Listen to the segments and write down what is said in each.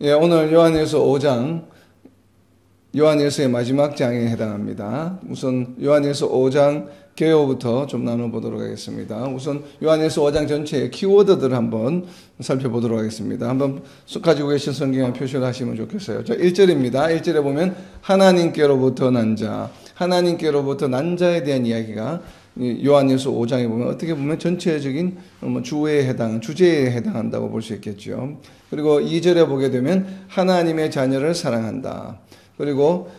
예, 오늘 요한일서 5장, 요한일서의 마지막 장에 해당합니다. 우선 요한일서 5장 개요부터 좀 나눠보도록 하겠습니다. 우선 요한일서 5장 전체의 키워드들을 한번 살펴보도록 하겠습니다. 한번 가지고 계신 성경에 표시를 하시면 좋겠어요. 자, 1절입니다. 1절에 보면 하나님께로부터 난 자, 하나님께로부터 난 자에 대한 이야기가 요한일서 5장에 보면 어떻게 보면 전체적인 주제에 해당한다고 볼 수 있겠죠. 그리고 2절에 보게 되면 하나님의 자녀를 사랑한다. 그리고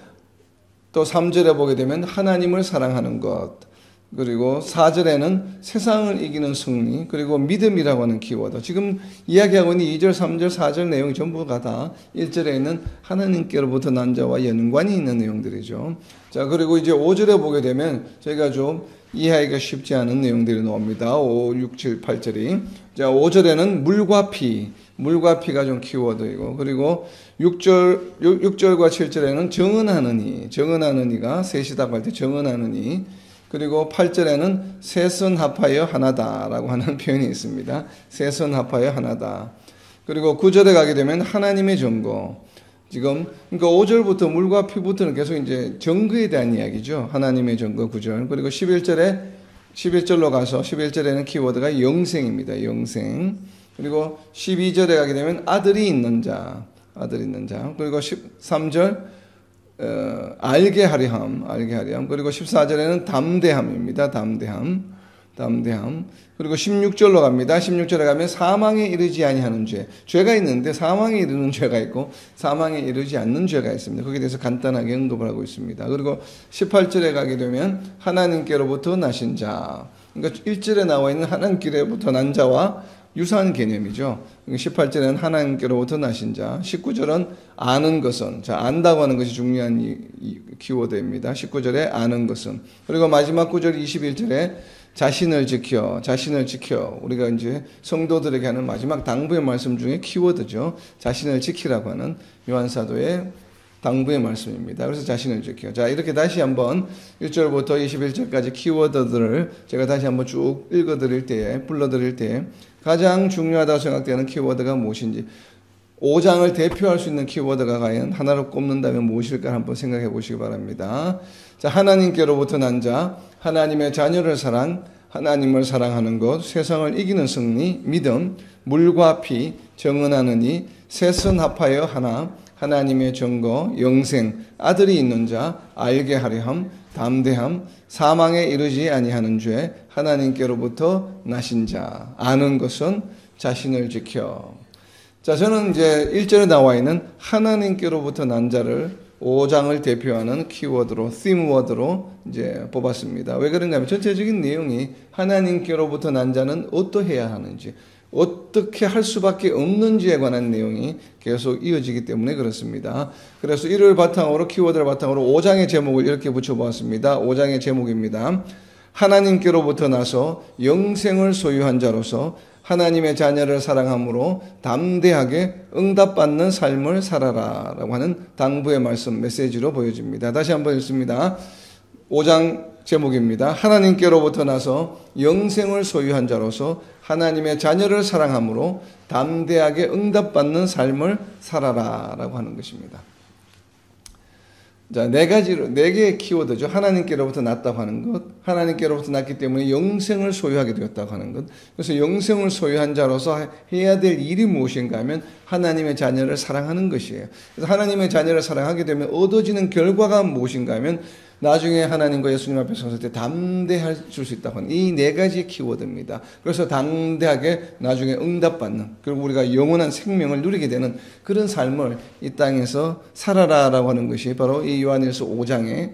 또 3절에 보게 되면 하나님을 사랑하는 것. 그리고 4절에는 세상을 이기는 승리, 그리고 믿음이라고 하는 키워드. 지금 이야기하고 있는 2절, 3절, 4절 내용이 전부가 다 1절에 있는 하나님께로부터 난 자와 연관이 있는 내용들이죠. 자, 그리고 이제 5절에 보게 되면 저희가 좀 이해하기가 쉽지 않은 내용들이 나옵니다. 5, 6, 7, 8절이. 자, 5절에는 물과 피가 좀 키워드이고, 그리고 6절과 7절에는 정은하는 이가 셋이다 할 때 정은하는 이, 그리고 8절에는 세선 합하여 하나다라고 하는 표현이 있습니다. 세선 합하여 하나다. 그리고 9절에 가게 되면 하나님의 정거. 지금 그러니까 5절부터 물과 피부터는 계속 이제 정거에 대한 이야기죠. 하나님의 정거 9절. 그리고 11절로 가서 11절에는 키워드가 영생입니다. 영생. 그리고 12절에 가게 되면 아들이 있는 자. 그리고 13절 알게 하려 함. 그리고 14절에는 담대함입니다. 담대함. 그리고 16절로 갑니다. 16절에 가면 사망에 이르지 아니하는 죄. 죄가 있는데 사망에 이르는 죄가 있고 사망에 이르지 않는 죄가 있습니다. 거기에 대해서 간단하게 언급을 하고 있습니다. 그리고 18절에 가게 되면 하나님께로부터 나신 자. 그러니까 1절에 나와 있는 하나님께로부터 난 자와 유사한 개념이죠. 18절에는 하나님께로부터 나신 자, 19절은 아는 것은, 자, 안다고 하는 것이 중요한 키워드입니다. 19절에 아는 것은. 그리고 마지막 9절 21절에 자신을 지켜. 우리가 이제 성도들에게 하는 마지막 당부의 말씀 중에 키워드죠. 자신을 지키라고 하는 요한사도의 당부의 말씀입니다. 그래서 자신을 지켜. 자, 이렇게 다시 한번 1절부터 21절까지 키워드들을 제가 다시 한번 쭉 불러드릴 때에 가장 중요하다고 생각되는 키워드가 무엇인지, 5장을 대표할 수 있는 키워드가 과연 하나로 꼽는다면 무엇일까 한번 생각해 보시기 바랍니다. 자, 하나님께로부터 난 자, 하나님의 자녀를 하나님을 사랑하는 것, 세상을 이기는 승리, 믿음, 물과 피, 정은하는 이, 세선 합하여 하나, 하나님의 정거, 영생, 아들이 있는 자, 알게 하려 함, 담대함, 사망에 이르지 아니하는 죄, 하나님께로부터 나신 자, 아는 것은 자신을 지켜. 자, 저는 이제 1절에 나와 있는 하나님께로부터 난 자를 5장을 대표하는 키워드로, 팀워드로 이제 뽑았습니다. 왜 그런가 하면 전체적인 내용이 하나님께로부터 난 자는 어떠해야 하는지, 어떻게 할 수밖에 없는지에 관한 내용이 계속 이어지기 때문에 그렇습니다. 그래서 이를 바탕으로, 키워드를 바탕으로 5장의 제목을 이렇게 붙여보았습니다. 5장의 제목입니다. 하나님께로부터 나서 영생을 소유한 자로서 하나님의 자녀를 사랑함으로 담대하게 응답받는 삶을 살아라 라고 하는 당부의 말씀, 메시지로 보여집니다. 다시 한번 읽습니다. 5장 제목입니다. 하나님께로부터 나서 영생을 소유한 자로서 하나님의 자녀를 사랑함으로 담대하게 응답받는 삶을 살아라 라고 하는 것입니다. 자, 네 개의 키워드죠. 하나님께로부터 났다고 하는 것, 하나님께로부터 났기 때문에 영생을 소유하게 되었다고 하는 것. 그래서 영생을 소유한 자로서 해야 될 일이 무엇인가 하면 하나님의 자녀를 사랑하는 것이에요. 그래서 하나님의 자녀를 사랑하게 되면 얻어지는 결과가 무엇인가 하면 나중에 하나님과 예수님 앞에 섰을 때 담대할 수 있다고 하는 이 네 가지의 키워드입니다. 그래서 담대하게 나중에 응답받는, 그리고 우리가 영원한 생명을 누리게 되는 그런 삶을 이 땅에서 살아라라고 하는 것이 바로 이 요한일서 5장의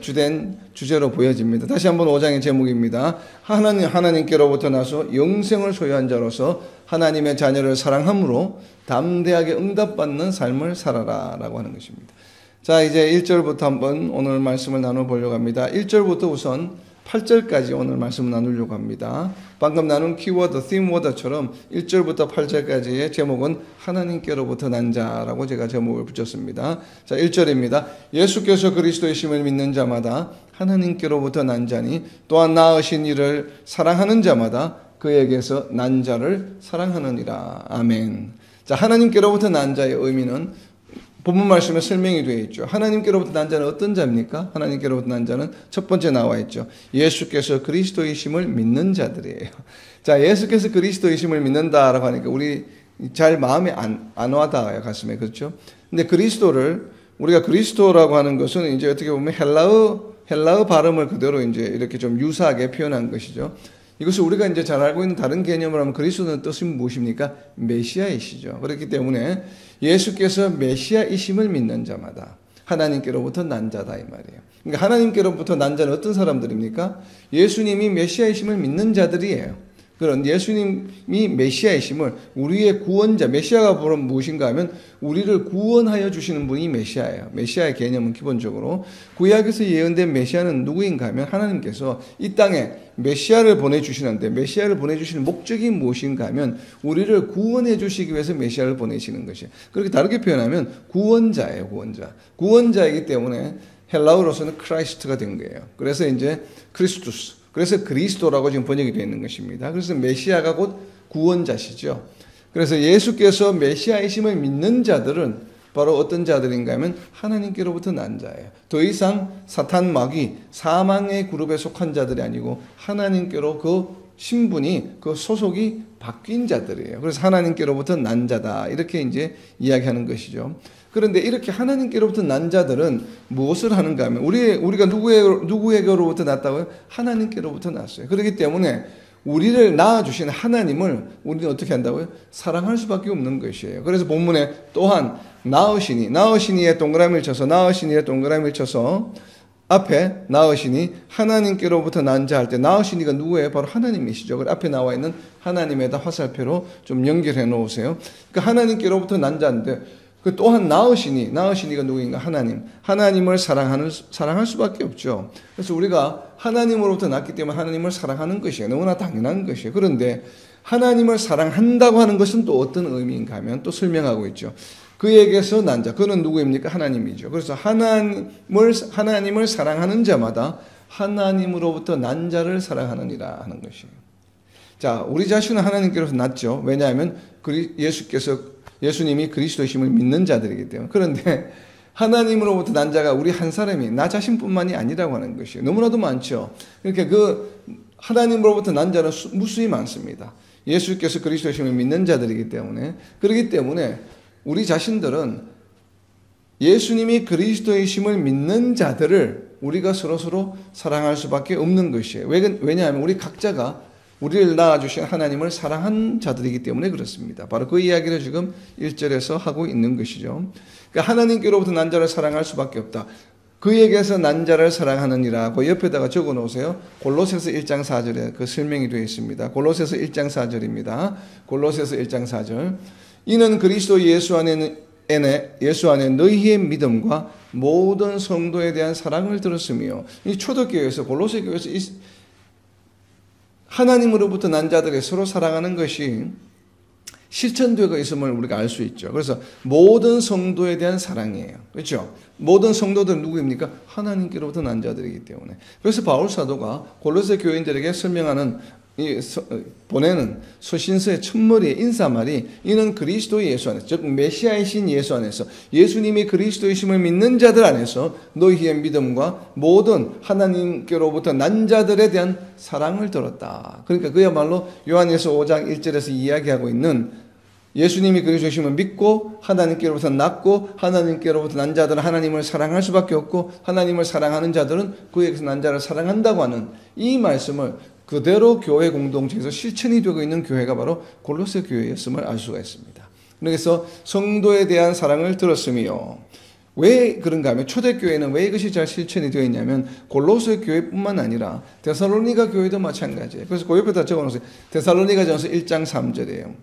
주된 주제로 보여집니다. 다시 한번 5장의 제목입니다. 하나님께로부터 나서 영생을 소유한 자로서 하나님의 자녀를 사랑함으로 담대하게 응답받는 삶을 살아라라고 하는 것입니다. 자, 이제 1절부터 한번 오늘 말씀을 나눠보려고 합니다. 1절부터 우선 8절까지 오늘 말씀을 나누려고 합니다. 방금 나눈 키워드, 팀워드처럼 1절부터 8절까지의 제목은 하나님께로부터 난 자라고 제가 제목을 붙였습니다. 자, 1절입니다. 예수께서 그리스도이심을 믿는 자마다 하나님께로부터 난 자니 또한 낳으신 이를 사랑하는 자마다 그에게서 난 자를 사랑하느니라. 아멘. 자, 하나님께로부터 난 자의 의미는 본문 말씀에 설명이 되어 있죠. 하나님께로부터 난 자는 어떤 자입니까? 하나님께로부터 난 자는 첫 번째 나와 있죠. 예수께서 그리스도이심을 믿는 자들이에요. 자, 예수께서 그리스도이심을 믿는다라고 하니까 우리 잘 마음에 안 와닿아요. 가슴에. 그렇죠? 근데 우리가 그리스도라고 하는 것은 이제 어떻게 보면 헬라어 발음을 그대로 이제 이렇게 좀 유사하게 표현한 것이죠. 이것을 우리가 이제 잘 알고 있는 다른 개념으로 하면 그리스도는 뜻은 무엇입니까? 메시아이시죠. 그렇기 때문에 예수께서 메시아이심을 믿는 자마다 하나님께로부터 난 자다 이 말이에요. 그러니까 하나님께로부터 난 자는 어떤 사람들입니까? 예수님이 메시아이심을 믿는 자들이에요. 그런 예수님이 메시아이심을 우리의 구원자, 메시아가 바로 무엇인가 하면 우리를 구원하여 주시는 분이 메시아예요. 메시아의 개념은 기본적으로 구약에서 예언된 메시아는 누구인가 하면 하나님께서 이 땅에 메시아를 보내주시는데 메시아를 보내주시는 목적이 무엇인가 하면 우리를 구원해 주시기 위해서 메시아를 보내시는 것이에요. 그렇게 다르게 표현하면 구원자예요. 구원자이기 때문에 헬라어로서는 크라이스트가 된 거예요. 그래서 이제 크리스투스, 그래서 그리스도라고 지금 번역이 되어 있는 것입니다. 그래서 메시아가 곧 구원자시죠. 그래서 예수께서 메시아이심을 믿는 자들은 바로 어떤 자들인가 하면 하나님께로부터 난 자예요. 더 이상 사탄 마귀 사망의 그룹에 속한 자들이 아니고 하나님께로 그 신분이 그 소속이 바뀐 자들이에요. 그래서 하나님께로부터 난 자다 이렇게 이제 이야기하는 것이죠. 그런데 이렇게 하나님께로부터 난 자들은 무엇을 하는가 하면 우리가 누구에게로부터 났다고요? 하나님께로부터 났어요. 그렇기 때문에 우리를 낳아주신 하나님을 우리는 어떻게 한다고요? 사랑할 수밖에 없는 것이에요. 그래서 본문에 또한 나으시니에 동그라미를 쳐서 앞에 나으시니 하나님께로부터 난 자 할 때 나으시니가 누구예요? 바로 하나님이시죠. 그래서 앞에 나와 있는 하나님에다 화살표로 좀 연결해 놓으세요. 그러니까 하나님께로부터 난 자인데 그 또한 나으시니가 누구인가? 하나님을 사랑할 수밖에 없죠. 그래서 우리가 하나님으로부터 났기 때문에 하나님을 사랑하는 것이에요. 너무나 당연한 것이에요. 그런데 하나님을 사랑한다고 하는 것은 또 어떤 의미인가 하면 또 설명하고 있죠. 그에게서 난 자, 그는 누구입니까? 하나님이죠. 그래서 하나님을 사랑하는 자마다 하나님으로부터 난 자를 사랑하느니라 하는 것이에요. 자, 우리 자신은 하나님께로서 났죠. 왜냐하면 예수님이 그리스도이심을 믿는 자들이기 때문에. 그런데 하나님으로부터 난 자가 우리 한 사람이 나 자신뿐만이 아니라고 하는 것이에요. 너무나도 많죠. 그러니까 그 하나님으로부터 난 자는 무수히 많습니다. 예수께서 그리스도이심을 믿는 자들이기 때문에. 그렇기 때문에 우리 자신들은 예수님이 그리스도이심을 믿는 자들을 우리가 서로 사랑할 수밖에 없는 것이에요. 왜냐하면 우리 각자가 우리를 낳아주신 하나님을 사랑한 자들이기 때문에 그렇습니다. 바로 그 이야기를 지금 1절에서 하고 있는 것이죠. 그러니까 하나님께로부터 난 자를 사랑할 수밖에 없다. 그에게서 난 자를 사랑하느니라고 옆에다가 적어 놓으세요. 골로새서 1장 4절에 그 설명이 되어 있습니다. 골로새서 1장 4절입니다. 골로새서 1장 4절. 이는 그리스도 예수 안에 너희의 믿음과 모든 성도에 대한 사랑을 들었으며 이 초대교회에서 골로새 교회에서 하나님으로부터 난 자들이 서로 사랑하는 것이 실천되고 있음을 우리가 알 수 있죠. 그래서 모든 성도에 대한 사랑이에요. 그렇죠? 모든 성도들은 누구입니까? 하나님께로부터 난 자들이기 때문에. 그래서 바울 사도가 골로새 교인들에게 보내는 서신서의 첫머리의 인사말이 이는 그리스도 예수 안에서, 즉 메시아이신 예수 안에서 예수님이 그리스도이심을 믿는 자들 안에서 너희의 믿음과 모든 하나님께로부터 난 자들에 대한 사랑을 들었다. 그러니까 그야말로 요한일서 5장 1절에서 이야기하고 있는 예수님이 그리스도이심을 믿고 하나님께로부터 났고 하나님께로부터 난 자들은 하나님을 사랑할 수밖에 없고 하나님을 사랑하는 자들은 그에게서 난 자를 사랑한다고 하는 이 말씀을 그대로 교회 공동체에서 실천이 되고 있는 교회가 바로 골로새 교회였음을 알 수가 있습니다. 그래서 성도에 대한 사랑을 들었으며 왜 그런가 하면 초대교회는 왜 이것이 잘 실천이 되어 있냐면 골로새 교회뿐만 아니라 데살로니가 교회도 마찬가지예요. 그래서 그 옆에다 적어놓으세요. 데살로니가전서 1장 3절이에요.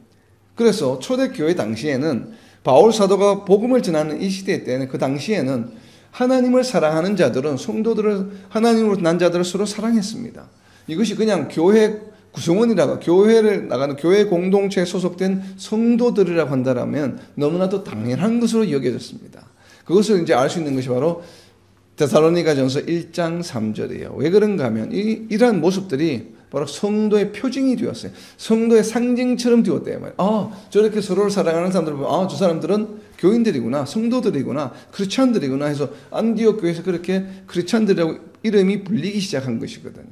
그래서 초대교회 당시에는 바울 사도가 복음을 전하는 이 시대 때는 그 당시에는 하나님을 사랑하는 자들은 성도들을 하나님으로 난 자들을 서로 사랑했습니다. 이것이 그냥 교회 구성원이라고 교회를 나가는 교회 공동체에 소속된 성도들이라고 한다면 너무나도 당연한 것으로 여겨졌습니다. 그것을 이제 알 수 있는 것이 바로 데살로니가전서 1장 3절이에요. 왜 그런가 하면 이러한 모습들이 바로 성도의 표징이 되었어요. 성도의 상징처럼 되었대요. 저렇게 서로를 사랑하는 사람들을 보면 저 사람들은 교인들이구나, 성도들이구나, 크리스찬들이구나 해서 안디옥 교회에서 그렇게 크리스찬들이라고 이름이 불리기 시작한 것이거든요.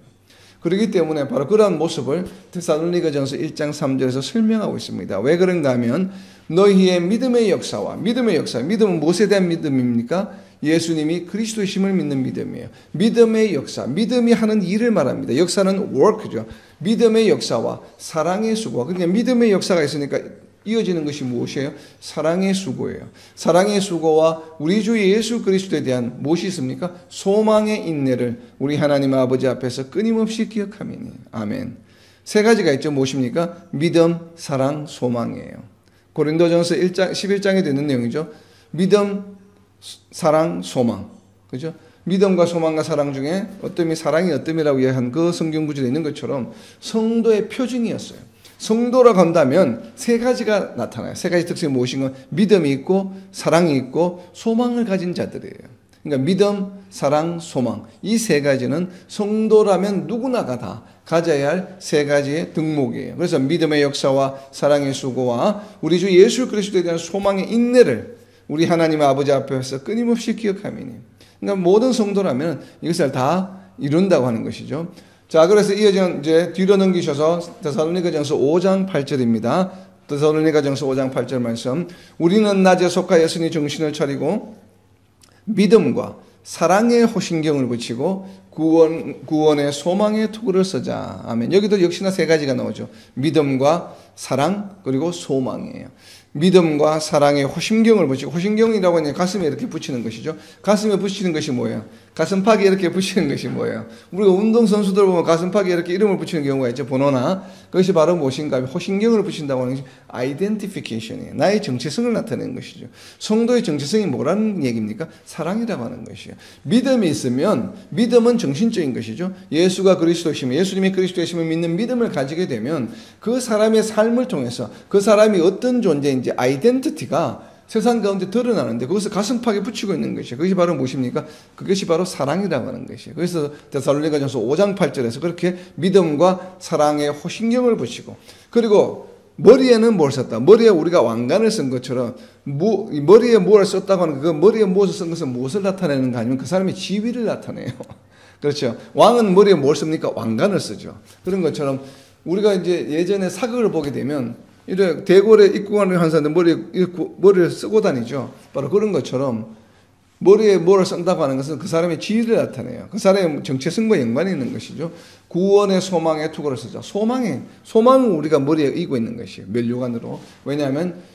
그렇기 때문에 바로 그러한 모습을 데살로니가전서 1장 3절에서 설명하고 있습니다. 왜 그런가 하면 너희의 믿음의 역사와 믿음은 무엇에 대한 믿음입니까? 예수님이 그리스도이심을 믿는 믿음이에요. 믿음의 역사, 믿음이 하는 일을 말합니다. 역사는 work죠. 믿음의 역사와 사랑의 수고. 그러니까 믿음의 역사가 있으니까 이어지는 것이 무엇이에요? 사랑의 수고예요. 사랑의 수고와 우리 주 예수 그리스도에 대한 무엇이 있습니까? 소망의 인내를 우리 하나님 아버지 앞에서 끊임없이 기억하미니. 아멘. 세 가지가 있죠. 무엇입니까? 믿음, 사랑, 소망이에요. 고린도전서 11장에 되는 내용이죠. 믿음, 사랑, 소망. 그죠? 믿음과 소망과 사랑 중에 어떤 사랑이 어떤이라고 이야기한 그 성경 구절에 있는 것처럼 성도의 표징이었어요. 성도라고 한다면 세 가지가 나타나요. 세 가지 특징이 무엇인가? 믿음이 있고 사랑이 있고 소망을 가진 자들이에요. 그러니까 믿음, 사랑, 소망. 이 세 가지는 성도라면 누구나가 다 가져야 할 세 가지의 덕목이에요. 그래서 믿음의 역사와 사랑의 수고와 우리 주 예수 그리스도에 대한 소망의 인내를 우리 하나님 아버지 앞에서 끊임없이 기억하미니. 그러니까 모든 성도라면 이것을 다 이룬다고 하는 것이죠. 자, 그래서 이제 뒤로 넘기셔서 데살로니가전서 5장 8절입니다. 데살로니가전서 5장 8절 말씀. 우리는 낮에 속하였으니 정신을 차리고 믿음과 사랑의 호신경을 붙이고 구원의 소망의 투구를 쓰자. 아멘. 여기도 역시나 세 가지가 나오죠. 믿음과 사랑 그리고 소망이에요. 믿음과 사랑의 호심경을 붙이고, 호심경이라고 하면 가슴에 이렇게 붙이는 것이죠. 가슴에 붙이는 것이 뭐예요? 가슴팍에 이렇게 붙이는 것이 뭐예요? 우리가 운동선수들 보면 가슴팍에 이렇게 이름을 붙이는 경우가 있죠. 번호나. 그것이 바로 무엇인가 하면 호심경을 붙인다고 하는 것이 아이덴티피케이션이에요. 나의 정체성을 나타내는 것이죠. 성도의 정체성이 뭐라는 얘기입니까? 사랑이라고 하는 것이에요. 믿음이 있으면, 믿음은 정신적인 것이죠. 예수가 그리스도이시면, 예수님이 그리스도이심을 믿는 믿음을 가지게 되면 그 사람의 삶을 통해서 그 사람이 어떤 존재인지 아이덴티티가 세상 가운데 드러나는데 그것을 가슴팍에 붙이고 있는 것이에요. 그것이 바로 무엇입니까? 그것이 바로 사랑이라고 하는 것이에요. 그래서 데살로니가전서 5장 8절에서 그렇게 믿음과 사랑의 호신경을 붙이고, 그리고 머리에는 뭘 썼다? 머리에 우리가 왕관을 쓴 것처럼 머리에 뭘 썼다고 하는 그 머리에 무엇을 쓴 것은 무엇을 나타내는가 하면 그 사람의 지위를 나타내요. 그렇죠. 왕은 머리에 뭘 씁니까? 왕관을 쓰죠. 그런 것처럼 우리가 이제 예전에 사극을 보게 되면 이래 대궐에 입궁하는 한 사람들 머리를 쓰고 다니죠. 바로 그런 것처럼 머리에 뭐를 쓴다고 하는 것은 그 사람의 지위를 나타내요. 그 사람의 정체성과 연관이 있는 것이죠. 구원의 소망의 투구를 쓰죠. 소망은 우리가 머리에 이고 있는 것이에요. 면류관으로. 왜냐하면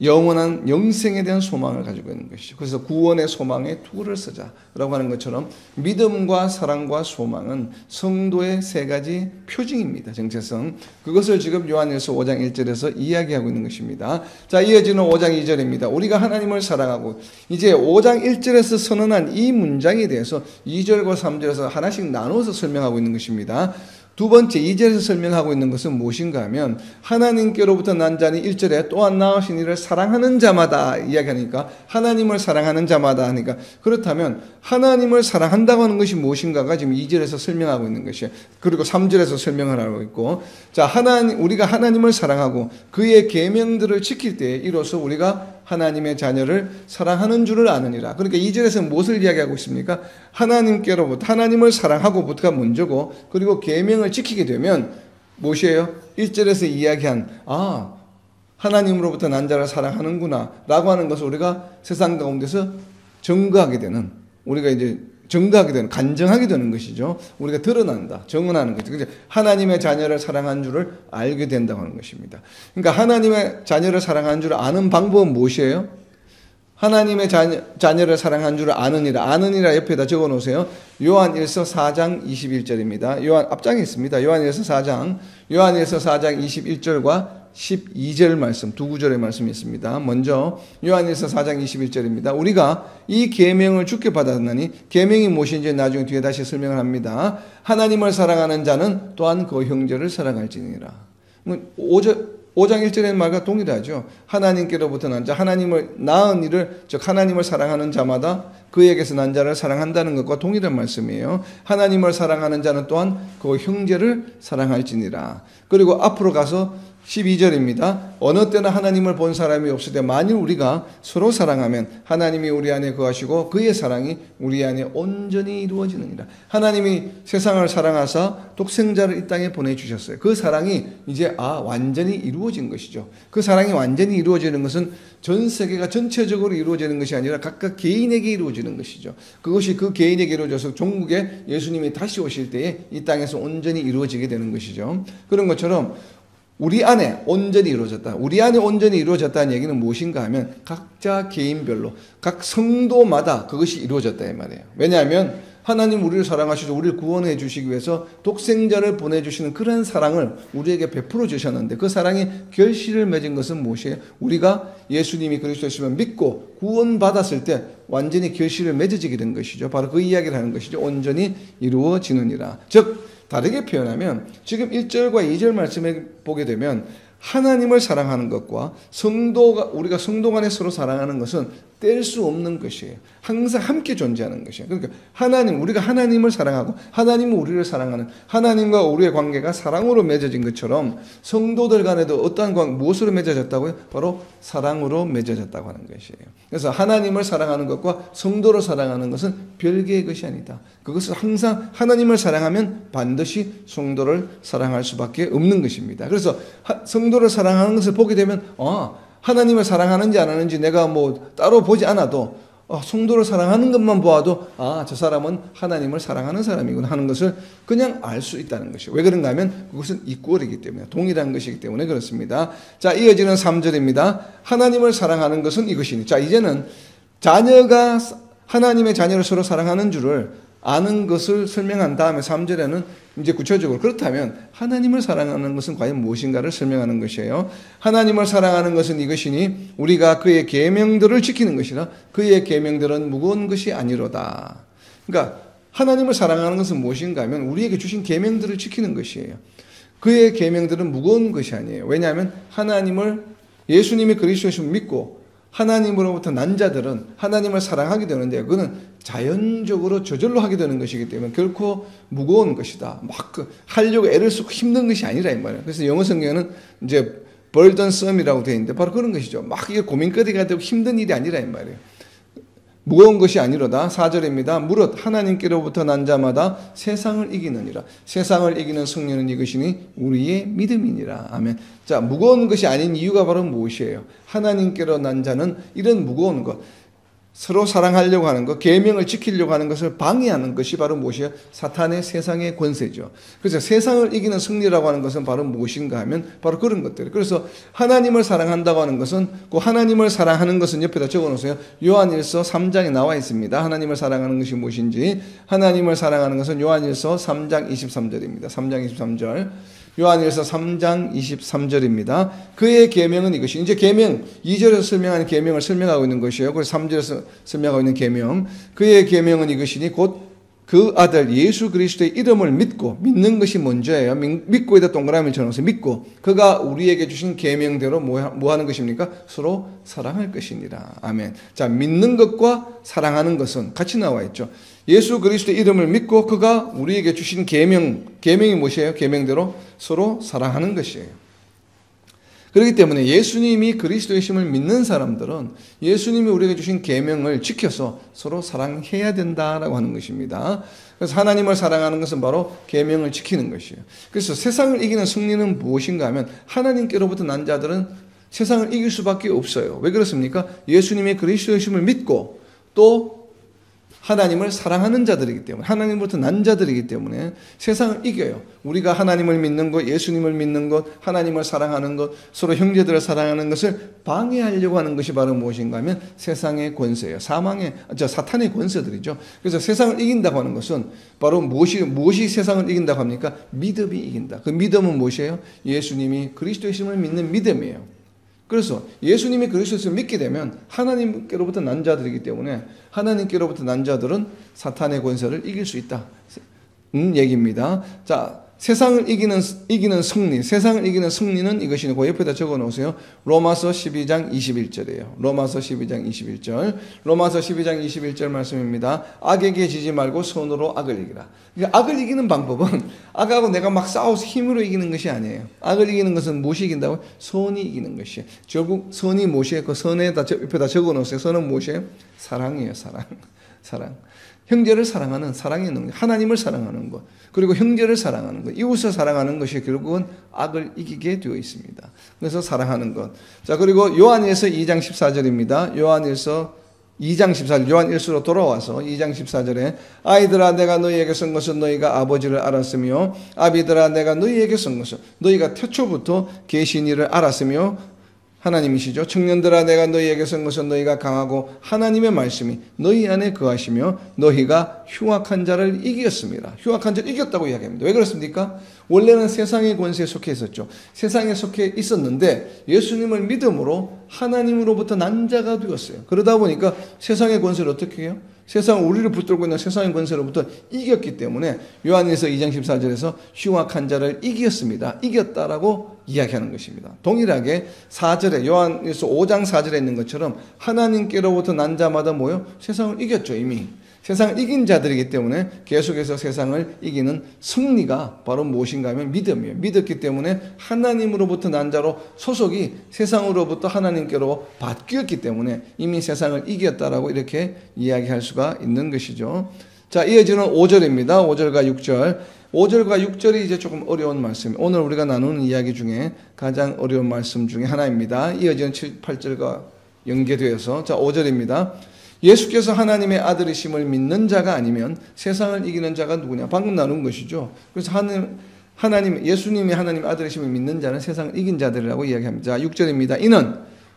영원한 영생에 대한 소망을 가지고 있는 것이죠. 그래서 구원의 소망의 투구를 쓰자라고 하는 것처럼 믿음과 사랑과 소망은 성도의 세 가지 표징입니다. 정체성. 그것을 지금 요한일서 5장 1절에서 이야기하고 있는 것입니다. 자, 이어지는 5장 2절입니다. 우리가 하나님을 사랑하고, 이제 5장 1절에서 선언한 이 문장에 대해서 2절과 3절에서 하나씩 나눠서 설명하고 있는 것입니다. 두 번째 2절에서 설명하고 있는 것은 무엇인가 하면 하나님께로부터 난 자니 1절에 또한 나으신 이를 사랑하는 자마다 이야기하니까 하나님을 사랑하는 자마다 하니까, 그렇다면 하나님을 사랑한다고 하는 것이 무엇인가가 지금 2절에서 설명하고 있는 것이에요. 그리고 3절에서 설명을 하고 있고, 자, 우리가 하나님을 사랑하고 그의 계명들을 지킬 때에 이로써 우리가 하나님의 자녀를 사랑하는 줄을 아느니라. 그러니까 2절에서 무엇을 이야기하고 있습니까? 하나님께로부터, 하나님을 사랑하고부터가 먼저고, 그리고 계명을 지키게 되면 무엇이에요? 1절에서 이야기한 하나님으로부터 난 자를 사랑하는구나 라고 하는 것을 우리가 세상 가운데서 증거하게 되는, 간증하게 되는 것이죠. 우리가 드러난다, 증언하는 거죠. 그래서 하나님의 자녀를 사랑한 줄을 알게 된다고 하는 것입니다. 그러니까 하나님의 자녀를 사랑한 줄을 아는 방법은 무엇이에요? 하나님의 자녀를 사랑한 줄을 아느니라 옆에다 적어 놓으세요. 요한일서 4장 21절입니다. 앞장에 있습니다. 요한일서 4장 21절과 12절 말씀, 두 구절의 말씀이 있습니다. 먼저 요한일서 4장 21절입니다. 우리가 이 계명을 주께 받았나니, 계명이 무엇인지 나중에 뒤에 다시 설명을 합니다. 하나님을 사랑하는 자는 또한 그 형제를 사랑할지니라. 5장 1절의 말과 동일하죠. 하나님께로부터 난 자, 하나님을 낳은 이를, 즉 하나님을 사랑하는 자마다 그에게서 난 자를 사랑한다는 것과 동일한 말씀이에요. 하나님을 사랑하는 자는 또한 그 형제를 사랑할지니라. 그리고 앞으로 가서 12절입니다. 어느 때나 하나님을 본 사람이 없을 때 만일 우리가 서로 사랑하면 하나님이 우리 안에 거하시고 그의 사랑이 우리 안에 온전히 이루어지느니라. 하나님이 세상을 사랑하사 독생자를 이 땅에 보내주셨어요. 그 사랑이 이제 완전히 이루어진 것이죠. 그 사랑이 완전히 이루어지는 것은 전 세계가 전체적으로 이루어지는 것이 아니라 각각 개인에게 이루어지는 것이죠. 그것이 그 개인에게 이루어져서 종국에 예수님이 다시 오실 때에 이 땅에서 온전히 이루어지게 되는 것이죠. 그런 것처럼 우리 안에 온전히 이루어졌다. 우리 안에 온전히 이루어졌다는 얘기는 무엇인가 하면 각자 개인별로 각 성도마다 그것이 이루어졌다 이 말이에요. 왜냐하면 하나님 우리를 사랑하시고 우리를 구원해 주시기 위해서 독생자를 보내주시는 그런 사랑을 우리에게 베풀어 주셨는데 그 사랑이 결실을 맺은 것은 무엇이에요? 우리가 예수님이 그리스도이심을 믿고 구원받았을 때 완전히 결실을 맺어지게 된 것이죠. 바로 그 이야기를 하는 것이죠. 온전히 이루어지느니라. 즉 다르게 표현하면 지금 1절과 2절 말씀에 보게 되면 하나님을 사랑하는 것과 우리가 성도 간에 서로 사랑하는 것은 뗄 수 없는 것이에요. 항상 함께 존재하는 것이에요. 그러니까 우리가 하나님을 사랑하고 하나님은 우리를 사랑하는 하나님과 우리의 관계가 사랑으로 맺어진 것처럼 성도들 간에도 어떠한 무엇으로 맺어졌다고요? 바로 사랑으로 맺어졌다고 하는 것이에요. 그래서 하나님을 사랑하는 것과 성도를 사랑하는 것은 별개의 것이 아니다. 그것은 항상 하나님을 사랑하면 반드시 성도를 사랑할 수밖에 없는 것입니다. 그래서 성도를 사랑하는 것을 보게 되면 하나님을 사랑하는지 안 하는지 내가 따로 보지 않아도 성도를 사랑하는 것만 보아도 저 사람은 하나님을 사랑하는 사람이구나 하는 것을 그냥 알 수 있다는 것이에요. 왜 그런가 하면 그것은 이퀄이기 때문에 동일한 것이기 때문에 그렇습니다. 자, 이어지는 3절입니다. 하나님을 사랑하는 것은 이것이니. 자, 이제는 자녀가 하나님의 자녀를 서로 사랑하는 줄을 아는 것을 설명한 다음에 3절에는 이제 구체적으로 그렇다면 하나님을 사랑하는 것은 과연 무엇인가를 설명하는 것이에요. 하나님을 사랑하는 것은 이것이니 우리가 그의 계명들을 지키는 것이라 그의 계명들은 무거운 것이 아니로다. 그러니까 하나님을 사랑하는 것은 무엇인가 하면 우리에게 주신 계명들을 지키는 것이에요. 그의 계명들은 무거운 것이 아니에요. 왜냐하면 예수님이 그리스도이심을 믿고 하나님으로부터 난 자들은 하나님을 사랑하게 되는데 그거는 자연적으로 저절로 하게 되는 것이기 때문에 결코 무거운 것이다. 하려고 애를 쓰고 힘든 것이 아니라 이 말이에요. 그래서 영어 성경에는 이제 burdensom이라고 되어 있는데 바로 그런 것이죠. 이게 고민거리가 되고 힘든 일이 아니라 이 말이에요. 무거운 것이 아니로다. 4절입니다. 무릇 하나님께로부터 난 자마다 세상을 이기느니라. 세상을 이기는 승리는 이것이니 우리의 믿음이니라. 아멘. 자, 무거운 것이 아닌 이유가 바로 무엇이에요? 하나님께로 난 자는 이런 무거운 것, 서로 사랑하려고 하는 것, 계명을 지키려고 하는 것을 방해하는 것이 바로 무엇이에요? 사탄의 세상의 권세죠. 그래서 세상을 이기는 승리라고 하는 것은 바로 무엇인가 하면 바로 그런 것들. 그래서 하나님을 사랑한다고 하는 것은 그 하나님을 사랑하는 것은 옆에다 적어놓으세요. 요한일서 3장에 나와 있습니다. 하나님을 사랑하는 것이 무엇인지. 하나님을 사랑하는 것은 요한일서 3장 23절입니다. 3장 23절. 요한일서 3장 23절입니다. 그의 계명은 이것이. 이제 계명 2절에서 설명하는 계명을 설명하고 있는 것이에요. 그래서 3절에서 설명하고 있는 계명. 그의 계명은 이것이니 곧 그 아들 예수 그리스도의 이름을 믿는 것이 먼저예요. 믿고에다 동그라미를 쳐놓으서 믿고 그가 우리에게 주신 계명대로 뭐 하는 것입니까? 서로 사랑할 것이니라. 아멘. 자, 믿는 것과 사랑하는 것은 같이 나와 있죠. 예수 그리스도의 이름을 믿고 그가 우리에게 주신 계명이 무엇이에요? 계명대로 서로 사랑하는 것이에요. 그렇기 때문에 예수님이 그리스도이심을 믿는 사람들은 예수님이 우리에게 주신 계명을 지켜서 서로 사랑해야 된다라고 하는 것입니다. 그래서 하나님을 사랑하는 것은 바로 계명을 지키는 것이에요. 그래서 세상을 이기는 승리는 무엇인가 하면 하나님께로부터 난 자들은 세상을 이길 수밖에 없어요. 왜 그렇습니까? 예수님이 그리스도이심을 믿고 또 하나님을 사랑하는 자들이기 때문에 하나님으로부터 난 자들이기 때문에 세상을 이겨요. 우리가 하나님을 믿는 것, 예수님을 믿는 것, 하나님을 사랑하는 것, 서로 형제들을 사랑하는 것을 방해하려고 하는 것이 바로 무엇인가 하면 세상의 권세예요. 사탄의 권세들이죠. 그래서 세상을 이긴다고 하는 것은 바로 무엇이 세상을 이긴다고 합니까? 믿음이 이긴다. 그 믿음은 무엇이에요? 예수님이 그리스도이심을 믿는 믿음이에요. 그래서 예수님이 그리스도를 믿게 되면 하나님께로부터 난 자들이기 때문에 하나님께로부터 난 자들은 사탄의 권세를 이길 수 있다. 얘기입니다. 자, 세상을 이기는 승리, 세상을 이기는 승리는 이것이니 그 옆에다 적어 놓으세요. 로마서 12장 21절이에요. 로마서 12장 21절. 로마서 12장 21절 말씀입니다. 악에게 지지 말고 손으로 악을 이기라. 그러니까 악을 이기는 방법은 악하고 내가 막 싸워서 힘으로 이기는 것이 아니에요. 악을 이기는 것은 무엇이 이긴다고? 손이 이기는 것이에요. 결국 선이 무엇이에요? 그 선에다 옆에다 적어 놓으세요. 선은 무엇이에요? 사랑이에요. 사랑. 형제를 사랑하는 사랑의 능력, 하나님을 사랑하는 것, 그리고 형제를 사랑하는 것, 이웃을 사랑하는 것이 결국은 악을 이기게 되어 있습니다. 그래서 사랑하는 것. 자, 그리고 요한일서 2장 14절입니다. 요한일서 2장 14절, 요한 1서로 돌아와서 2장 14절에 아이들아 내가 너희에게 쓴 것은 너희가 아버지를 알았으며 아비들아 내가 너희에게 쓴 것은 너희가 태초부터 계신 이를 알았으며 하나님이시죠. 청년들아 내가 너희에게 쓴 것은 너희가 강하고 하나님의 말씀이 너희 안에 거하시며 너희가 흉악한 자를 이겼습니다. 흉악한 자를 이겼다고 이야기합니다. 왜 그렇습니까? 원래는 세상의 권세에 속해 있었죠. 세상에 속해 있었는데 예수님을 믿음으로 하나님으로부터 난 자가 되었어요. 그러다 보니까 세상의 권세를 어떻게 해요? 세상 우리를 붙들고 있는 세상의 권세로부터 이겼기 때문에 요한일서 2장 14절에서 흉악한 자를 이겼습니다. 이겼다라고 이야기하는 것입니다. 동일하게 4절에 요한일서 5장 4절에 있는 것처럼 하나님께로부터 난 자마다 뭐요? 세상을 이겼죠. 이미. 세상을 이긴 자들이기 때문에 계속해서 세상을 이기는 승리가 바로 무엇인가 하면 믿음이에요. 믿었기 때문에 하나님으로부터 난 자로 소속이 세상으로부터 하나님께로 바뀌었기 때문에 이미 세상을 이겼다라고 이렇게 이야기할 수가 있는 것이죠. 자, 이어지는 5절입니다. 5절과 6절. 5절과 6절이 이제 조금 어려운 말씀. 오늘 우리가 나누는 이야기 중에 가장 어려운 말씀 중에 하나입니다. 이어지는 7, 8절과 연계되어서 자, 5절입니다. 예수께서 하나님의 아들이심을 믿는 자가 아니면 세상을 이기는 자가 누구냐? 방금 나눈 것이죠. 그래서 예수님이 하나님의 아들이심을 믿는 자는 세상을 이긴 자들이라고 이야기합니다. 6절입니다. 이는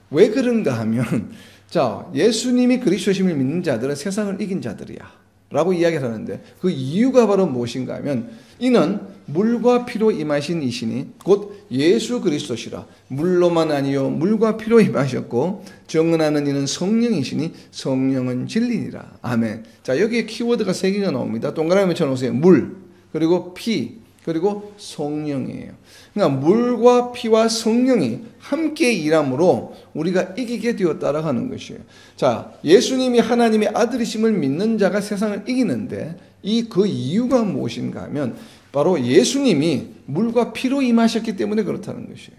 왜 그런가 하면 자, 예수님이 그리스도심을 믿는 자들은 세상을 이긴 자들이야 라고 이야기를 하는데 그 이유가 바로 무엇인가 하면 이는 물과 피로 임하신 이시니 곧 예수 그리스도시라. 물로만 아니요 물과 피로 임하셨고 정언하는 이는 성령이시니 성령은 진리니라. 아멘. 자, 여기에 키워드가 3개가 나옵니다. 동그라미 쳐놓으세요. 물, 그리고 피, 그리고 성령이에요. 그러니까 물과 피와 성령이 함께 일함으로 우리가 이기게 되었다라고 하는 것이에요. 자, 예수님이 하나님의 아들이심을 믿는 자가 세상을 이기는데 그 이유가 무엇인가 하면 바로 예수님이 물과 피로 임하셨기 때문에 그렇다는 것이에요.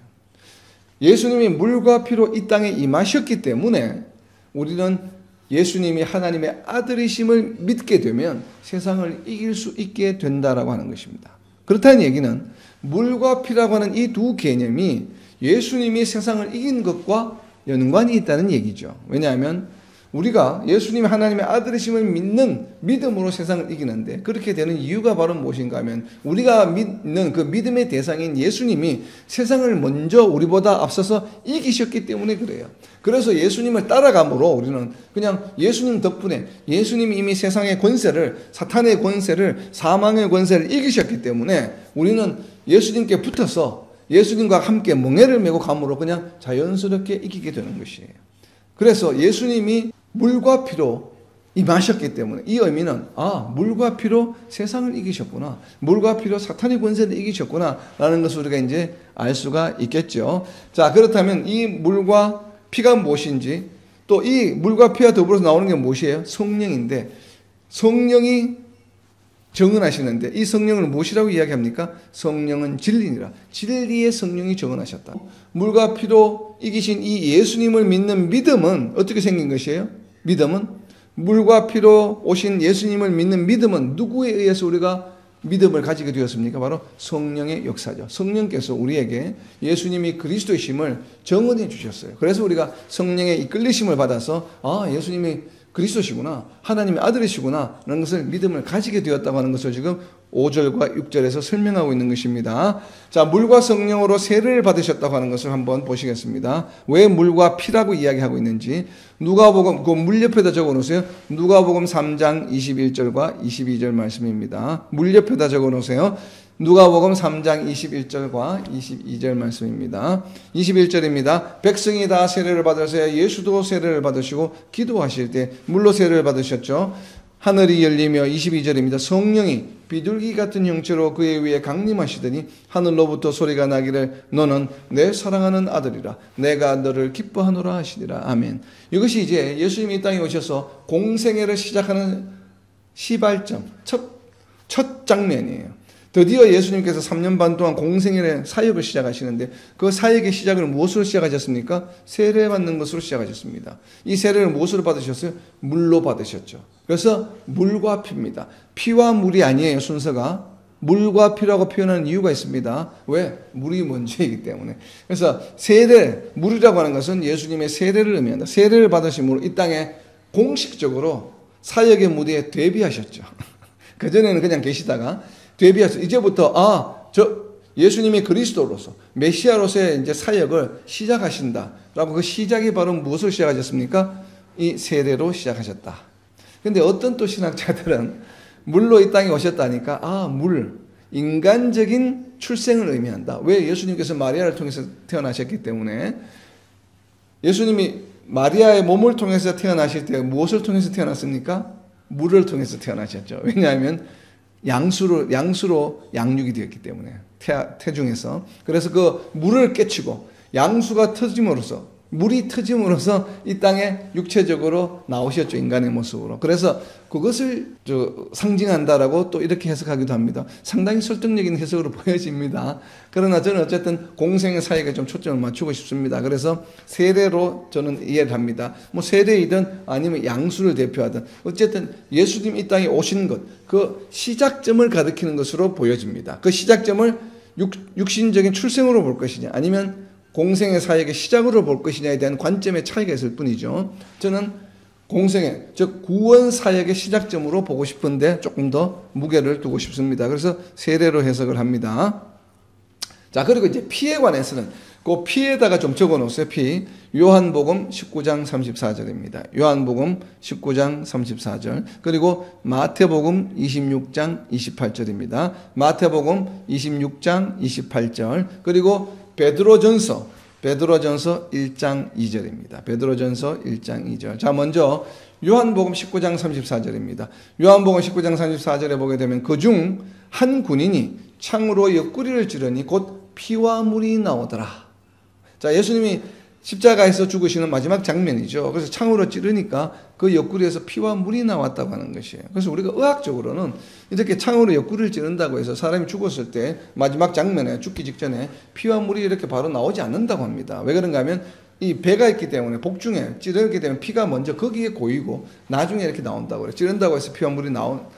예수님이 물과 피로 이 땅에 임하셨기 때문에 우리는 예수님이 하나님의 아들이심을 믿게 되면 세상을 이길 수 있게 된다라고 하는 것입니다. 그렇다는 얘기는 물과 피라고 하는 이 두 개념이 예수님이 세상을 이긴 것과 연관이 있다는 얘기죠. 왜냐하면 우리가 예수님이 하나님의 아들이심을 믿는 믿음으로 세상을 이기는데 그렇게 되는 이유가 바로 무엇인가 하면 우리가 믿는 그 믿음의 대상인 예수님이 세상을 먼저 우리보다 앞서서 이기셨기 때문에 그래요. 그래서 예수님을 따라감으로 우리는 그냥 예수님 덕분에 예수님이 이미 세상의 권세를, 사탄의 권세를, 사망의 권세를 이기셨기 때문에 우리는 예수님께 붙어서 예수님과 함께 멍에를 메고 감으로 그냥 자연스럽게 이기게 되는 것이에요. 그래서 예수님이 물과 피로 임하셨기 때문에 이 의미는 물과 피로 세상을 이기셨구나. 물과 피로 사탄의 권세를 이기셨구나 라는 것을 우리가 이제 알 수가 있겠죠. 자, 그렇다면 이 물과 피가 무엇인지 또 이 물과 피와 더불어서 나오는 게 무엇이에요? 성령인데 성령이 정언하시는데 이 성령을 무엇이라고 이야기합니까? 성령은 진리니라. 진리의 성령이 정언하셨다. 물과 피로 이기신 이 예수님을 믿는 믿음은 어떻게 생긴 것이에요? 믿음은 물과 피로 오신 예수님을 믿는 믿음은 누구에 의해서 우리가 믿음을 가지게 되었습니까? 바로 성령의 역사죠. 성령께서 우리에게 예수님이 그리스도이심을 정언해 주셨어요. 그래서 우리가 성령의 이끌리심을 받아서 예수님이 그리스도시구나, 하나님의 아들이시구나 라는 것을 믿음을 가지게 되었다고 하는 것을 지금 5절과 6절에서 설명하고 있는 것입니다. 자, 물과 성령으로 세례를 받으셨다고 하는 것을 한번 보시겠습니다. 왜 물과 피라고 이야기하고 있는지 누가복음, 그 물 옆에다 적어놓으세요. 누가복음 3장 21절과 22절 말씀입니다. 물 옆에다 적어놓으세요. 누가복음 3장 21절과 22절 말씀입니다. 21절입니다. 백성이 다 세례를 받으세요. 예수도 세례를 받으시고 기도하실 때 물로 세례를 받으셨죠. 하늘이 열리며 22절입니다. 성령이 비둘기 같은 형체로 그의 위에 강림하시더니 하늘로부터 소리가 나기를 너는 내 사랑하는 아들이라 내가 너를 기뻐하노라 하시니라. 아멘. 이것이 이제 예수님이 이 땅에 오셔서 공생애를 시작하는 시발점, 첫 장면이에요. 드디어 예수님께서 3년 반 동안 공생애의 사역을 시작하시는데 그 사역의 시작을 무엇으로 시작하셨습니까? 세례받는 것으로 시작하셨습니다. 이 세례를 무엇으로 받으셨어요? 물로 받으셨죠. 그래서 물과 피입니다. 피와 물이 아니에요, 순서가. 물과 피라고 표현하는 이유가 있습니다. 왜? 물이 먼저이기 때문에. 그래서 세례, 물이라고 하는 것은 예수님의 세례를 의미한다. 세례를 받으심으로 이 땅에 공식적으로 사역의 무대에 데뷔하셨죠. 그전에는 그냥 계시다가 데뷔해서 이제부터 예수님이 그리스도로서 메시아로서의 이제 사역을 시작하신다라고 그 시작이 바로 무엇으로 시작하셨습니까? 이 세례로 시작하셨다. 근데 어떤 또 신학자들은 물로 이 땅에 오셨다니까 물, 인간적인 출생을 의미한다. 왜? 예수님께서 마리아를 통해서 태어나셨기 때문에. 예수님이 마리아의 몸을 통해서 태어나실 때 무엇을 통해서 태어났습니까? 물을 통해서 태어나셨죠. 왜냐하면 양수로 양육이 되었기 때문에 태중에서. 그래서 그 물을 깨치고 양수가 터짐으로써 물이 터짐으로써 이 땅에 육체적으로 나오셨죠. 인간의 모습으로. 그래서 그것을 상징한다라고 또 이렇게 해석하기도 합니다. 상당히 설득력있는 해석으로 보여집니다. 그러나 저는 어쨌든 공생의 사역에 좀 초점을 맞추고 싶습니다. 그래서 세례로 저는 이해를 합니다. 뭐 세례이든 아니면 양수를 대표하든 어쨌든 예수님 이 땅에 오신 것, 그 시작점을 가리키는 것으로 보여집니다. 그 시작점을 육신적인 출생으로 볼 것이냐 아니면 공생의 사역의 시작으로 볼 것이냐에 대한 관점의 차이가 있을 뿐이죠. 저는 공생의, 즉 구원 사역의 시작점으로 보고 싶은데 조금 더 무게를 두고 싶습니다. 그래서 세례로 해석을 합니다. 자, 그리고 이제 피에 관해서는 그 피에다가 좀 적어 놓으세요. 피. 요한복음 19장 34절입니다. 요한복음 19장 34절. 그리고 마태복음 26장 28절입니다. 마태복음 26장 28절. 그리고 베드로전서 1장 2절입니다. 베드로전서 1장 2절. 자, 먼저 요한복음 19장 34절입니다. 요한복음 19장 34절에 보게 되면 그중 한 군인이 창으로 옆구리를 찌르니 곧 피와 물이 나오더라. 자, 예수님이 십자가에서 죽으시는 마지막 장면이죠. 그래서 창으로 찌르니까 그 옆구리에서 피와 물이 나왔다고 하는 것이에요. 그래서 우리가 의학적으로는 이렇게 창으로 옆구리를 찌른다고 해서 사람이 죽었을 때 마지막 장면에 죽기 직전에 피와 물이 이렇게 바로 나오지 않는다고 합니다. 왜 그런가 하면 이 배가 있기 때문에 복중에 찌르게 되면 피가 먼저 거기에 고이고 나중에 이렇게 나온다고 그래요. 찌른다고 해서 피와 물이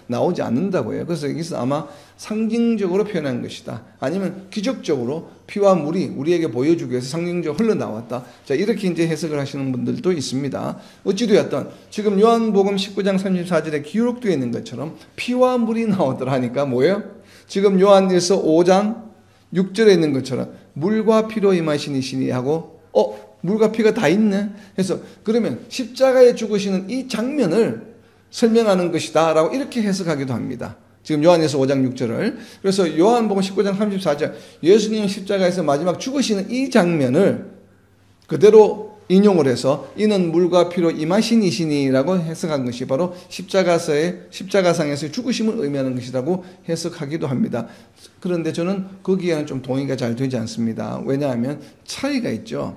나오지 않는다고 해요. 그래서 여기서 아마 상징적으로 표현한 것이다. 아니면 기적적으로 피와 물이 우리에게 보여주기 위해서 상징적으로 흘러나왔다. 자, 이렇게 이제 해석을 하시는 분들도 있습니다. 어찌되었든 지금 요한복음 19장 34절에 기록되어 있는 것처럼 피와 물이 나오더라 하니까 뭐예요? 지금 요한일서 5장 6절에 있는 것처럼 물과 피로 임하신 이시니 하고 물과 피가 다 있네. 그래서 그러면 십자가에 죽으시는 이 장면을 설명하는 것이다 라고 이렇게 해석하기도 합니다. 지금 요한에서 5장 6절을. 그래서 요한복음 19장 34절 예수님 십자가에서 마지막 죽으시는 이 장면을 그대로 인용을 해서 이는 물과 피로 임하신 이시니라고 해석한 것이 바로 십자가상에서의 죽으심을 의미하는 것이라고 해석하기도 합니다. 그런데 저는 거기에는 좀 동의가 잘 되지 않습니다. 왜냐하면 차이가 있죠.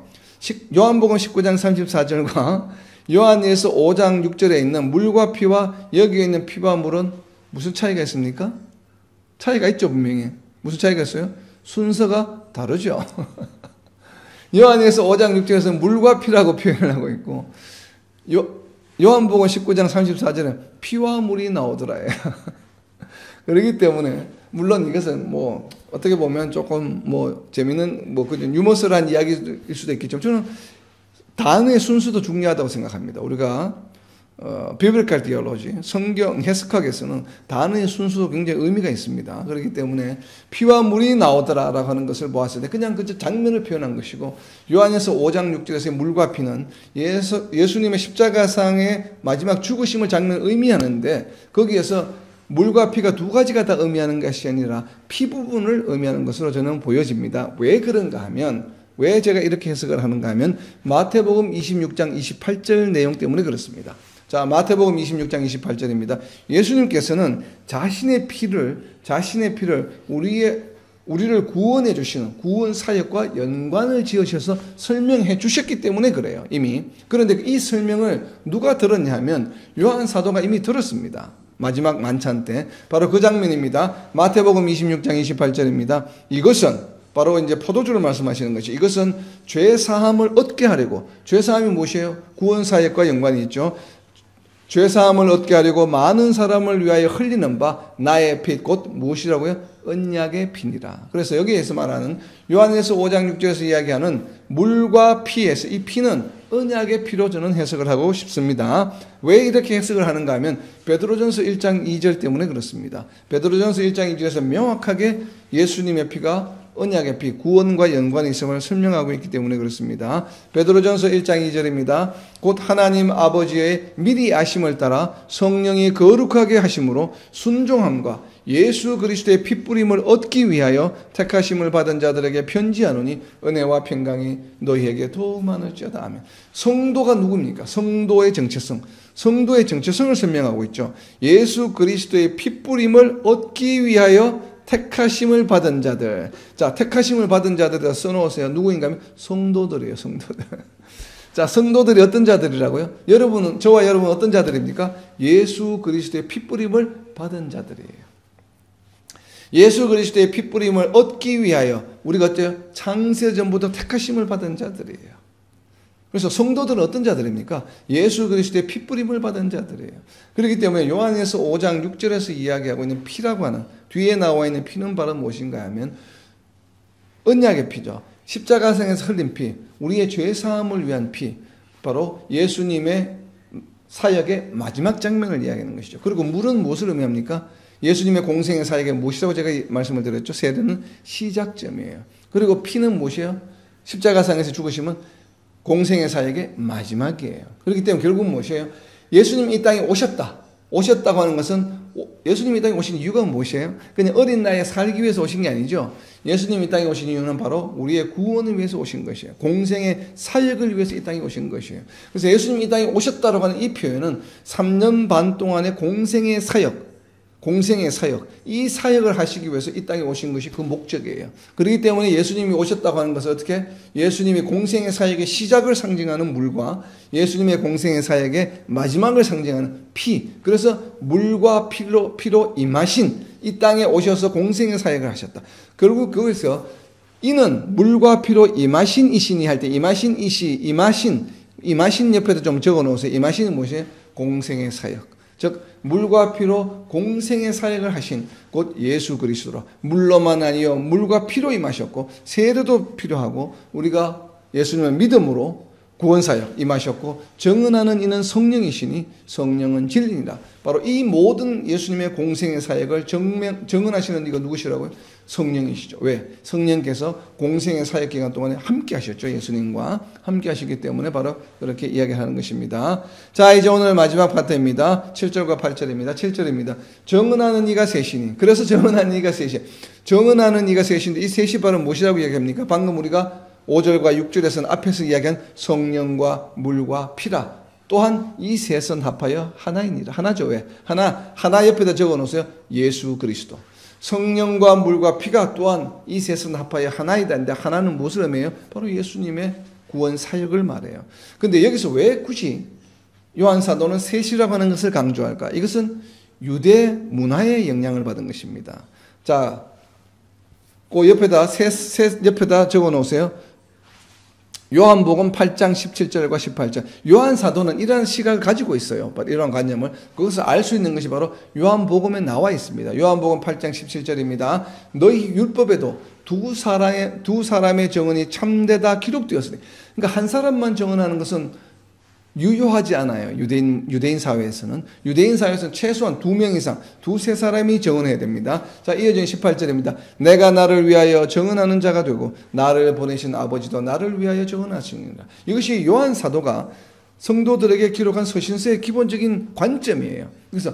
요한복음 19장 34절과 요한에서 5장 6절에 있는 물과 피와 여기에 있는 피와 물은 무슨 차이가 있습니까? 차이가 있죠, 분명히. 무슨 차이가 있어요? 순서가 다르죠. 요한에서 5장 6절에서 물과 피라고 표현을 하고 있고 요한복음 19장 34절에 피와 물이 나오더라요. 그렇기 때문에 물론 이것은 뭐 어떻게 보면 조금 뭐 재미있는 뭐 그냥 유머스러운 이야기일 수도 있겠지만 저는 단어의 순수도 중요하다고 생각합니다. 우리가 비블리컬 디올로지, 성경 해석학에서는 단어의 순수도 굉장히 의미가 있습니다. 그렇기 때문에 피와 물이 나오더라라고 하는 것을 보았을 때 그냥 그 장면을 표현한 것이고 요한에서 5장 6절에서의 물과 피는 예수님의 십자가상의 마지막 죽으심을 장면을 의미하는데 거기에서 물과 피가 두 가지가 다 의미하는 것이 아니라 피 부분을 의미하는 것으로 저는 보여집니다. 왜 그런가 하면 왜 제가 이렇게 해석을 하는가 하면 마태복음 26장 28절 내용 때문에 그렇습니다. 자, 마태복음 26장 28절입니다. 예수님께서는 자신의 피를 우리를 구원해 주시는 구원 사역과 연관을 지으셔서 설명해 주셨기 때문에 그래요. 이미. 그런데 이 설명을 누가 들었냐 하면 요한 사도가 이미 들었습니다. 마지막 만찬 때. 바로 그 장면입니다. 마태복음 26장 28절입니다. 이것은 바로 이제 포도주를 말씀하시는 것이, 이것은 죄 사함을 얻게 하려고. 죄 사함이 무엇이에요? 구원 사역과 연관이 있죠. 죄 사함을 얻게 하려고 많은 사람을 위하여 흘리는 바 나의 피, 곧 무엇이라고요? 언약의 피니라. 그래서 여기에서 말하는 요한일서 5장 6절에서 이야기하는 물과 피에서, 이 피는 언약의 피로 저는 해석을 하고 싶습니다. 왜 이렇게 해석을 하는가 하면 베드로전서 1장 2절 때문에 그렇습니다. 베드로전서 1장 2절에서 명확하게 예수님의 피가 언약의 피, 구원과 연관이 있음을 설명하고 있기 때문에 그렇습니다. 베드로전서 1장 2절입니다. 곧 하나님 아버지의 미리 아심을 따라 성령이 거룩하게 하심으로 순종함과 예수 그리스도의 핏부림을 얻기 위하여 택하심을 받은 자들에게 편지하노니 은혜와 평강이 너희에게 더 많을지어다. 아멘. 성도가 누굽니까? 성도의 정체성. 성도의 정체성을 설명하고 있죠. 예수 그리스도의 핏부림을 얻기 위하여 택하심을 받은 자들. 자, 택하심을 받은 자들에다 써놓으세요. 누구인가 하면 성도들이에요. 성도들. 자, 성도들이 어떤 자들이라고요? 여러분은, 저와 여러분은 어떤 자들입니까? 예수 그리스도의 핏부림을 받은 자들이에요. 예수 그리스도의 핏부림을 얻기 위하여 우리가 어때요? 창세전부터 택하심을 받은 자들이에요. 그래서 성도들은 어떤 자들입니까? 예수 그리스도의 핏부림을 받은 자들이에요. 그렇기 때문에 요한에서 5장 6절에서 이야기하고 있는 피라고 하는, 뒤에 나와 있는 피는 바로 무엇인가 하면 언약의 피죠. 십자가상에서 흘린 피, 우리의 죄사함을 위한 피, 바로 예수님의 사역의 마지막 장면을 이야기하는 것이죠. 그리고 물은 무엇을 의미합니까? 예수님의 공생의 사역의 무엇이라고 제가 말씀을 드렸죠? 세례는 시작점이에요. 그리고 피는 무엇이에요? 십자가상에서 죽으시면 공생의 사역의 마지막이에요. 그렇기 때문에 결국 무엇이에요? 예수님이 이 땅에 오셨다고 하는 것은, 예수님이 이 땅에 오신 이유가 무엇이에요? 그냥 어린 나이에 살기 위해서 오신 게 아니죠. 예수님이 이 땅에 오신 이유는 바로 우리의 구원을 위해서 오신 것이에요. 공생의 사역을 위해서 이 땅에 오신 것이에요. 그래서 예수님이 이 땅에 오셨다고 하는 이 표현은 3년 반 동안의 공생의 사역, 이 사역을 하시기 위해서 이 땅에 오신 것이 그 목적이에요. 그렇기 때문에 예수님이 오셨다고 하는 것은 어떻게? 예수님이 공생의 사역의 시작을 상징하는 물과 예수님의 공생의 사역의 마지막을 상징하는 피. 그래서 물과 피로 임하신, 이 땅에 오셔서 공생의 사역을 하셨다. 결국 거기서 이는 물과 피로 임하신 이시니 할 때 임하신 옆에도 좀 적어 놓으세요. 임하신은 무엇이에요? 공생의 사역. 즉 물과 피로 공생의 사역을 하신 곧 예수 그리스도로, 물로만 아니요 물과 피로 임하셨고 세례도 필요하고 우리가 예수님의 믿음으로 구원사역 임하셨고 정언하는 이는 성령이시니 성령은 진리니라. 바로 이 모든 예수님의 공생의 사역을 정언하시는 이가 누구시라고요? 성령이시죠. 왜? 성령께서 공생의 사역 기간 동안에 함께 하셨죠. 예수님과 함께 하시기 때문에 바로 그렇게 이야기하는 것입니다. 자, 이제 오늘 마지막 파트입니다. 7절과 8절입니다. 7절입니다. 정언하는 이가 셋이니. 그래서 정언하는 이가 셋이에요. 정언하는 이가 셋인데 이 셋이 바로 무엇이라고 이야기합니까? 방금 우리가 5절과 6절에서는 앞에서 이야기한 성령과 물과 피라. 또한 이 셋은 합하여 하나이니라. 하나죠. 왜? 하나 옆에다 적어 놓으세요. 예수 그리스도. 성령과 물과 피가 또한 이 셋은 합하여 하나이다. 근데 하나는 무엇을 의미해요? 바로 예수님의 구원 사역을 말해요. 근데 여기서 왜 굳이 요한 사도는 셋이라고 하는 것을 강조할까? 이것은 유대 문화의 영향을 받은 것입니다. 자, 그 옆에다 셋 옆에다 적어 놓으세요. 요한복음 8장 17절과 18절. 요한 사도는 이러한 시각을 가지고 있어요. 이러한 관념을. 그것을 알 수 있는 것이 바로 요한복음에 나와 있습니다. 요한복음 8장 17절입니다. 너희 율법에도 두 사람의 정언이 참되다 기록되었으니. 그러니까 한 사람만 정언하는 것은 유효하지 않아요. 유대인 사회에서는 최소한 2명 이상, 2-3사람이 정언해야 됩니다. 자, 이어진 18절입니다. 내가 나를 위하여 정언하는 자가 되고 나를 보내신 아버지도 나를 위하여 정언하시니라. 이것이 요한 사도가 성도들에게 기록한 서신서의 기본적인 관점이에요. 그래서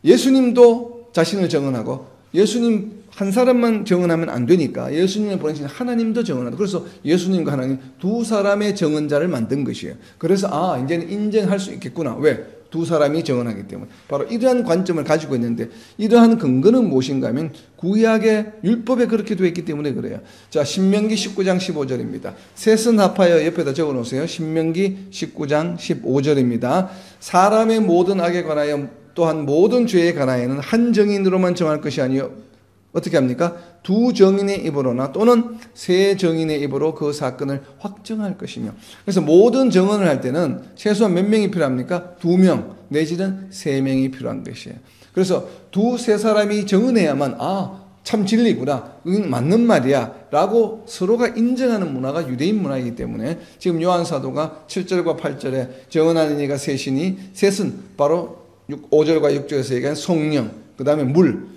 예수님도 자신을 정언하고 예수님 한 사람만 정언하면 안 되니까 예수님을 보내신 하나님도 정언하다. 그래서 예수님과 하나님 두 사람의 정언자를 만든 것이에요. 그래서 이제는 인정할 수 있겠구나. 왜? 두 사람이 정언하기 때문에. 바로 이러한 관점을 가지고 있는데 이러한 근거는 무엇인가 하면 구약의 율법에 그렇게 되어 있기 때문에 그래요. 자, 신명기 19장 15절입니다. 셋은 합하여 옆에다 적어 놓으세요. 신명기 19장 15절입니다. 사람의 모든 악에 관하여 또한 모든 죄에 관하여는 한 정인으로만 정할 것이 아니요 어떻게 합니까? 두 정인의 입으로나 또는 세 정인의 입으로 그 사건을 확정할 것이며. 그래서 모든 정언을 할 때는 최소한 몇 명이 필요합니까? 2명 내지는 3명이 필요한 것이에요. 그래서 두세 사람이 정언해야만 참 진리구나, 이건 맞는 말이야 라고 서로가 인정하는 문화가 유대인 문화이기 때문에 지금 요한 사도가 7절과 8절에 정언하는 이가 셋이니, 셋은 바로 5절과 6절에서 얘기한 성령, 그 다음에 물,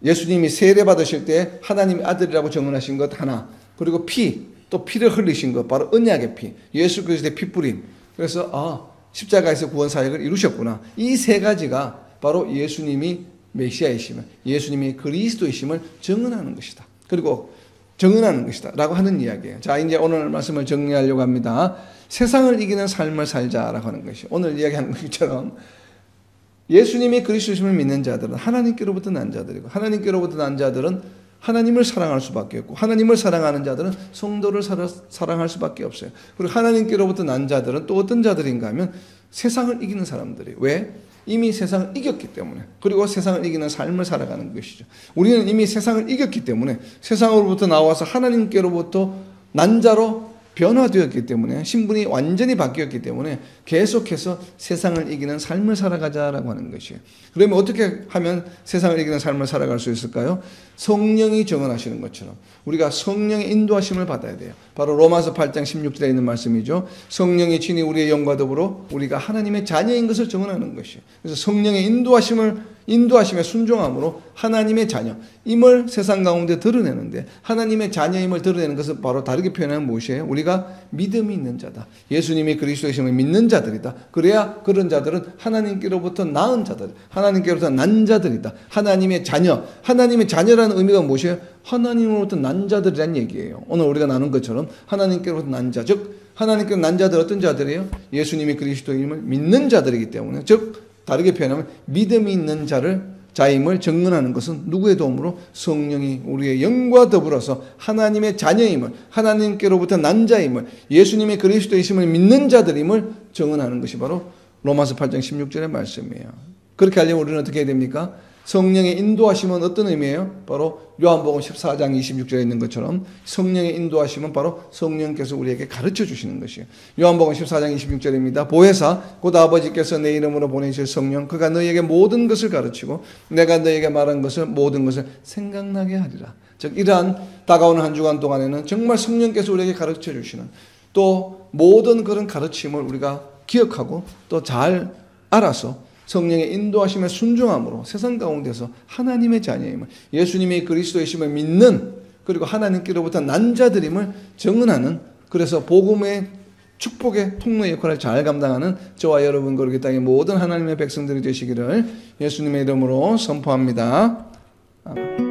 예수님이 세례 받으실 때 하나님의 아들이라고 정언하신 것 하나, 그리고 피, 또 피를 흘리신 것, 바로 언약의 피, 예수 그리스도의 핏뿌림. 그래서 십자가에서 구원 사역을 이루셨구나. 이 세 가지가 바로 예수님이 메시아이심을, 예수님이 그리스도이심을 정언하는 것이다. 그리고 정언하는 것이다 라고 하는 이야기예요. 자, 이제 오늘 말씀을 정리하려고 합니다. 세상을 이기는 삶을 살자라고 하는 것이, 오늘 이야기하는 것처럼 예수님이 그리스도이심을 믿는 자들은 하나님께로부터 난 자들이고, 하나님께로부터 난 자들은 하나님을 사랑할 수밖에 없고, 하나님을 사랑하는 자들은 성도를 사랑할 수밖에 없어요. 그리고 하나님께로부터 난 자들은 또 어떤 자들인가 하면 세상을 이기는 사람들이에요. 왜? 이미 세상을 이겼기 때문에. 그리고 세상을 이기는 삶을 살아가는 것이죠. 우리는 이미 세상을 이겼기 때문에 세상으로부터 나와서 하나님께로부터 난 자로 변화되었기 때문에, 신분이 완전히 바뀌었기 때문에 계속해서 세상을 이기는 삶을 살아가자라고 하는 것이에요. 그러면 어떻게 하면 세상을 이기는 삶을 살아갈 수 있을까요? 성령이 정언하시는 것처럼 우리가 성령의 인도하심을 받아야 돼요. 바로 로마서 8장 16절에 있는 말씀이죠. 성령이 친히 우리의 영과 더불어 우리가 하나님의 자녀인 것을 정언하는 것이에요. 그래서 성령의 인도하심에 순종함으로 하나님의 자녀임을 세상 가운데 드러내는데, 하나님의 자녀임을 드러내는 것은 바로 다르게 표현하면 무엇이에요? 우리가 믿음이 있는 자다, 예수님이 그리스도이심을 믿는 자들이다. 그래야 그런 자들은 하나님께로부터 낳은 자들, 하나님께로부터 난 자들이다. 하나님의 자녀, 하나님의 자녀라는 의미가 무엇이에요? 하나님으로부터 난 자들이란 얘기예요. 오늘 우리가 나눈 것처럼 하나님께로부터 난 자, 즉 하나님께로 난 자들 어떤 자들이에요? 예수님이 그리스도임을 믿는 자들이기 때문에, 즉 다르게 표현하면 믿음이 있는 자임을 증언하는 것은 누구의 도움으로? 성령이 우리의 영과 더불어서 하나님의 자녀임을, 하나님께로부터 난 자임을, 예수님의 그리스도이심을 믿는 자들임을 증언하는 것이 바로 로마서 8장 16절의 말씀이에요. 그렇게 하려면 우리는 어떻게 해야 됩니까? 성령의 인도하심은 어떤 의미예요? 바로 요한복음 14장 26절에 있는 것처럼 성령의 인도하심은 바로 성령께서 우리에게 가르쳐 주시는 것이에요. 요한복음 14장 26절입니다. 보혜사 곧 아버지께서 내 이름으로 보내실 성령, 그가 너희에게 모든 것을 가르치고 내가 너희에게 말한 것을 모든 것을 생각나게 하리라. 즉 이러한 다가오는 한 주간 동안에는 정말 성령께서 우리에게 가르쳐 주시는, 또 모든 그런 가르침을 우리가 기억하고 또 잘 알아서 성령의 인도하심에 순종함으로 세상 가운데서 하나님의 자녀임을, 예수님이 그리스도이심을 믿는, 그리고 하나님께로부터 난 자들임을 증언하는, 그래서 복음의 축복의 통로 역할을 잘 감당하는 저와 여러분, 그리고 이 땅의 모든 하나님의 백성들이 되시기를 예수님의 이름으로 선포합니다. 아멘.